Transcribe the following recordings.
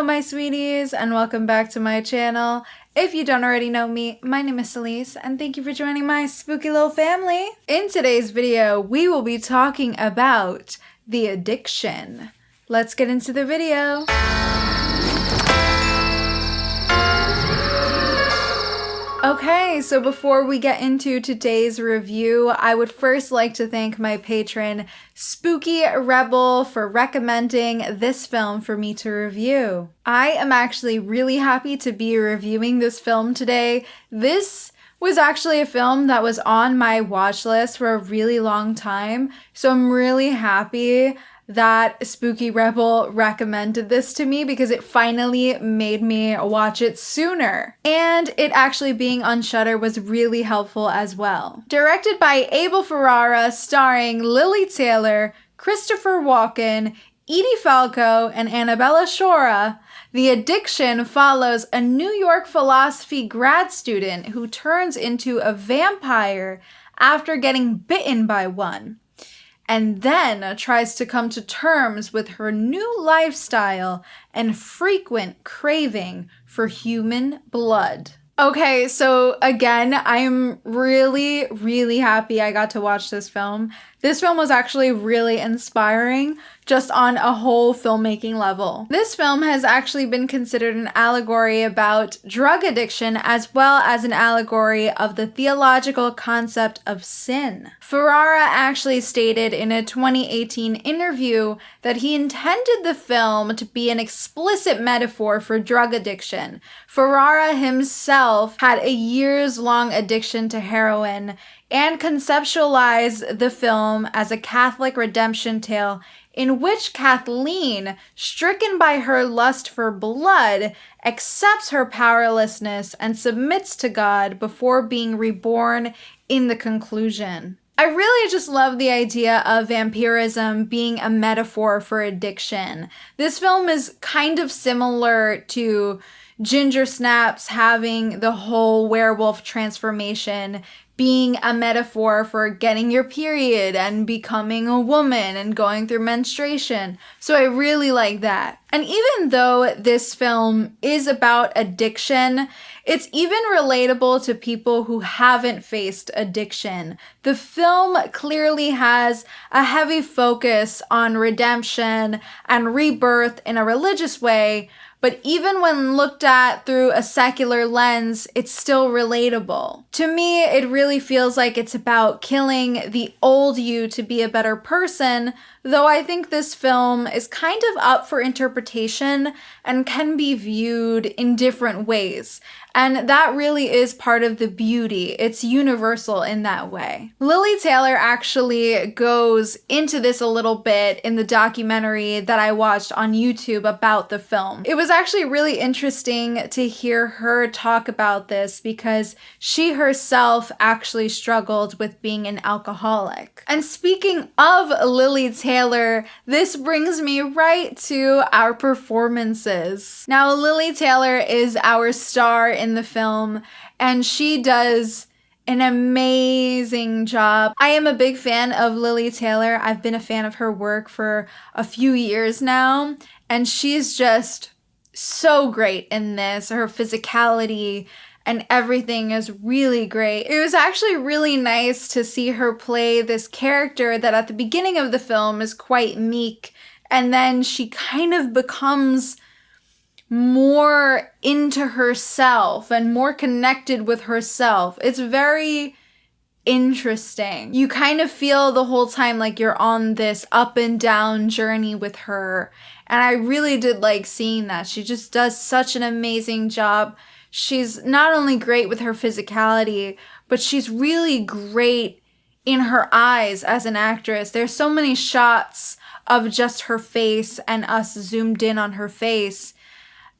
my sweeties, and welcome back to my channel. If you don't already know me, my name is Celise, and thank you for joining my spooky little family. In today's video, we will be talking about the addiction. Let's get into the video. Okay, so before we get into today's review, I would first like to thank my patron, Spooky Rebel, for recommending this film for me to review. I am actually really happy to be reviewing this film today. This was actually a film that was on my watch list for a really long time, so I'm really happy that Spooky Rebel recommended this to me because it finally made me watch it sooner. And it actually being on Shudder was really helpful as well. Directed by Abel Ferrara, starring Lily Taylor, Christopher Walken, Edie Falco, and Annabella Shora, The Addiction follows a New York philosophy grad student who turns into a vampire after getting bitten by one, and then tries to come to terms with her new lifestyle and frequent craving for human blood. Okay, so again, I'm really happy I got to watch this film. This film was actually really inspiring, just on a whole filmmaking level. This film has actually been considered an allegory about drug addiction as well as an allegory of the theological concept of sin. Ferrara actually stated in a 2018 interview that he intended the film to be an explicit metaphor for drug addiction. Ferrara himself had a years-long addiction to heroin and conceptualized the film as a Catholic redemption tale in which Kathleen, stricken by her lust for blood, accepts her powerlessness and submits to God before being reborn in the conclusion. I really just love the idea of vampirism being a metaphor for addiction. This film is kind of similar to Ginger Snaps having the whole werewolf transformation being a metaphor for getting your period and becoming a woman and going through menstruation. So I really like that. And even though this film is about addiction, it's even relatable to people who haven't faced addiction. The film clearly has a heavy focus on redemption and rebirth in a religious way, but even when looked at through a secular lens, it's still relatable. To me, it really feels like it's about killing the old you to be a better person, though I think this film is kind of up for interpretation and can be viewed in different ways. And that really is part of the beauty. It's universal in that way. Lily Taylor actually goes into this a little bit in the documentary that I watched on YouTube about the film. It was actually really interesting to hear her talk about this because she herself actually struggled with being an alcoholic. And speaking of Lily Taylor, this brings me right to our performances. Now, Lily Taylor is our star in the film, and she does an amazing job. I am a big fan of Lily Taylor. I've been a fan of her work for a few years now, and she's just so great in this. Her physicality and everything is really great. It was actually really nice to see her play this character that at the beginning of the film is quite meek, and then she kind of becomes more into herself and more connected with herself. It's very interesting. You kind of feel the whole time like you're on this up and down journey with her. And I really did like seeing that. She just does such an amazing job. She's not only great with her physicality, but she's really great in her eyes as an actress. There's so many shots of just her face and us zoomed in on her face,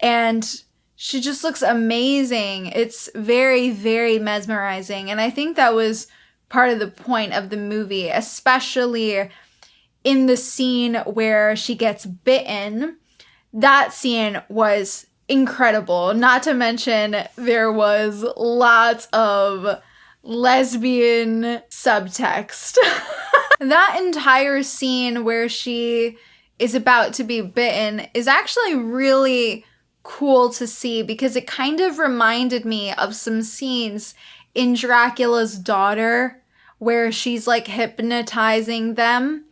and she just looks amazing. It's very mesmerizing. And I think that was part of the point of the movie, especially in the scene where she gets bitten. That scene was incredible. Not to mention there was lots of lesbian subtext. That entire scene where she is about to be bitten is actually really cool to see because it kind of reminded me of some scenes in Dracula's Daughter where she's like hypnotizing them.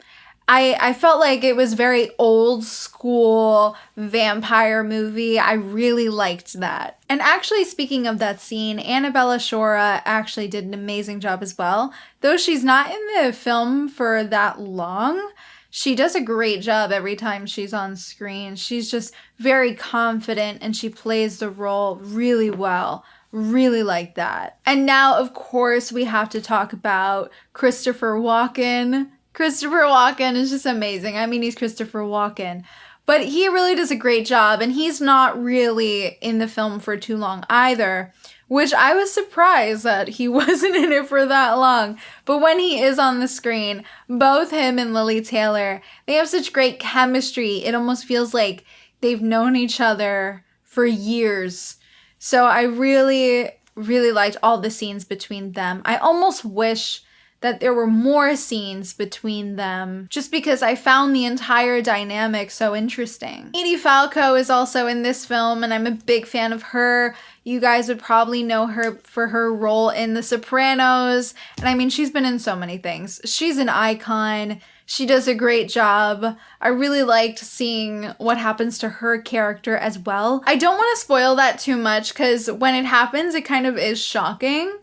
I felt like it was very old school vampire movie. I really liked that. And actually, speaking of that scene, Annabella Shora actually did an amazing job as well. Though she's not in the film for that long, she does a great job every time she's on screen. She's just very confident and she plays the role really well. Really like that. And now, of course, we have to talk about Christopher Walken. Christopher Walken is just amazing. I mean, he's Christopher Walken. But he really does a great job, and he's not really in the film for too long either, which I was surprised that he wasn't in it for that long. But when he is on the screen, both him and Lily Taylor, they have such great chemistry. It almost feels like they've known each other for years. So I really, really liked all the scenes between them. I almost wish that there were more scenes between them just because I found the entire dynamic so interesting. Edie Falco is also in this film and I'm a big fan of her. You guys would probably know her for her role in The Sopranos. And I mean, she's been in so many things. She's an icon. She does a great job. I really liked seeing what happens to her character as well. I don't want to spoil that too much because when it happens, it kind of is shocking.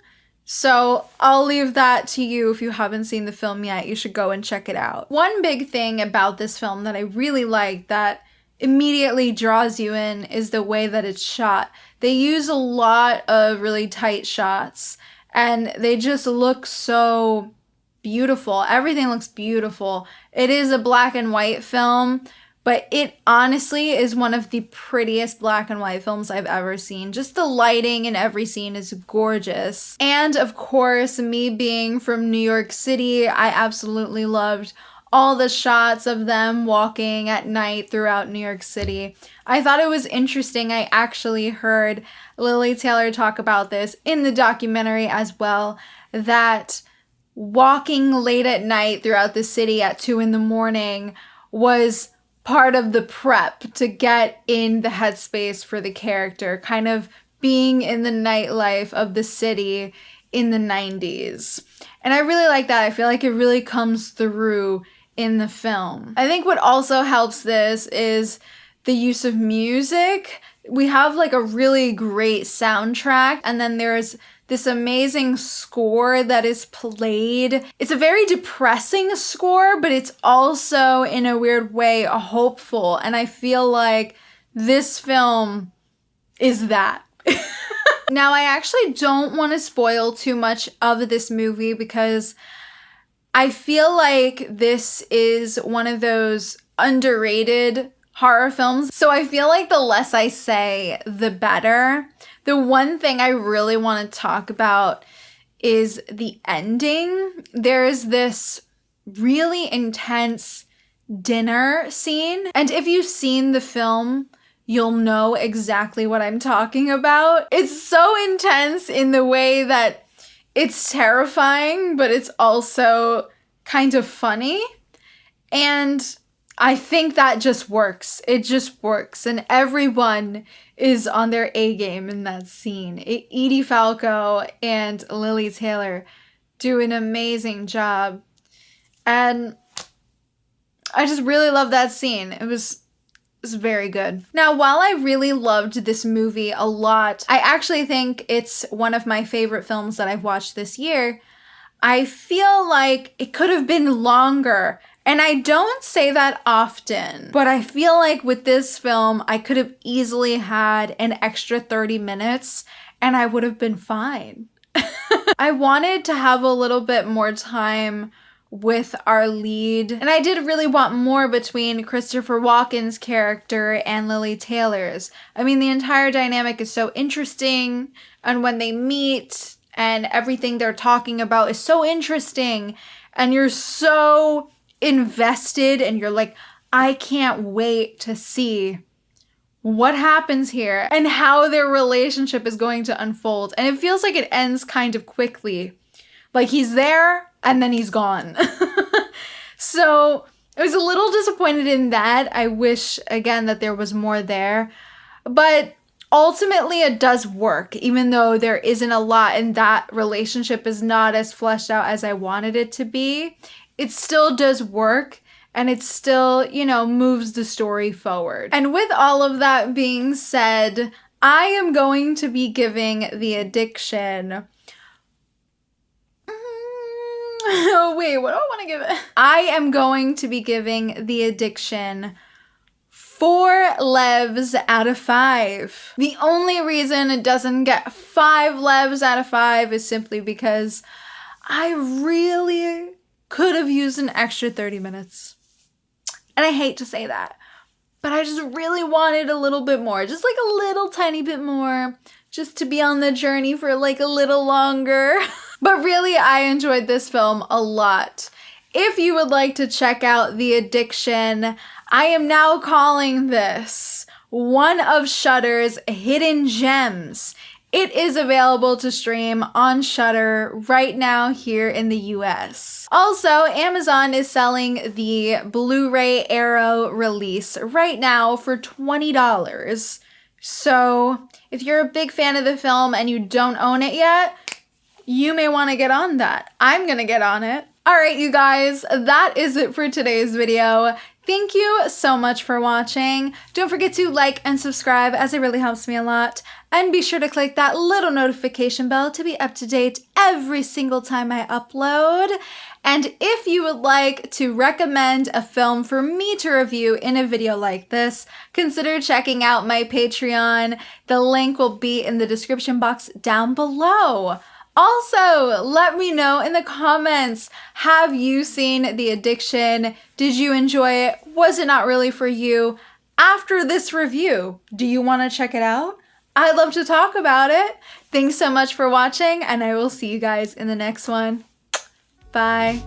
So I'll leave that to you. If you haven't seen the film yet, you should go and check it out. One big thing about this film that I really like that immediately draws you in is the way that it's shot. They use a lot of really tight shots and they just look so beautiful. Everything looks beautiful. It is a black and white film, but it honestly is one of the prettiest black and white films I've ever seen. Just the lighting in every scene is gorgeous. And of course, me being from New York City, I absolutely loved all the shots of them walking at night throughout New York City. I thought it was interesting. I actually heard Lily Taylor talk about this in the documentary as well, that walking late at night throughout the city at 2 a.m. was part of the prep to get in the headspace for the character, kind of being in the nightlife of the city in the 90s. And I really like that. I feel like it really comes through in the film. I think what also helps this is the use of music. We have like a really great soundtrack, and then there's this amazing score that is played. It's a very depressing score, but it's also, in a weird way, hopeful. And I feel like this film is that. Now, I actually don't want to spoil too much of this movie because I feel like this is one of those underrated horror films. So I feel like the less I say, the better. The one thing I really want to talk about is the ending. There's this really intense dinner scene. And if you've seen the film, you'll know exactly what I'm talking about. It's so intense in the way that it's terrifying, but it's also kind of funny. And I think that just works. It just works. And everyone is on their A game in that scene. Edie Falco and Lily Taylor do an amazing job. And I just really love that scene. It was very good. Now, while I really loved this movie a lot, I actually think it's one of my favorite films that I've watched this year. I feel like it could have been longer. And I don't say that often, but I feel like with this film, I could have easily had an extra 30 minutes and I would have been fine. I wanted to have a little bit more time with our lead, and I did really want more between Christopher Walken's character and Lily Taylor's. I mean, the entire dynamic is so interesting, and when they meet and everything they're talking about is so interesting, and you're so invested and you're like, I can't wait to see what happens here and how their relationship is going to unfold. And it feels like it ends kind of quickly. Like he's there and then he's gone. So I was a little disappointed in that. I wish, again, that there was more there. But ultimately, it does work, even though there isn't a lot and that relationship is not as fleshed out as I wanted it to be. It still does work, and it still, you know, moves the story forward. And with all of that being said, I am going to be giving The Addiction... Oh, wait, what do I want to give it? I am going to be giving The Addiction 4 levs out of 5. The only reason it doesn't get 5 levs out of 5 is simply because I really could have used an extra 30 minutes. And I hate to say that, but I just really wanted a little bit more, just like a little tiny bit more, just to be on the journey for like a little longer. But really, I enjoyed this film a lot. If you would like to check out The Addiction, I am now calling this one of Shudder's hidden gems. It is available to stream on Shudder right now here in the US. Also, Amazon is selling the Blu-ray Arrow release right now for $20. So if you're a big fan of the film and you don't own it yet, you may want to get on that. I'm gonna get on it. All right, you guys, that is it for today's video. Thank you so much for watching. Don't forget to like and subscribe, as it really helps me a lot. And be sure to click that little notification bell to be up to date every single time I upload. And if you would like to recommend a film for me to review in a video like this, consider checking out my Patreon. The link will be in the description box down below. Also, let me know in the comments, have you seen The Addiction? Did you enjoy it? Was it not really for you? After this review, do you want to check it out? I'd love to talk about it. Thanks so much for watching, and I will see you guys in the next one. Bye.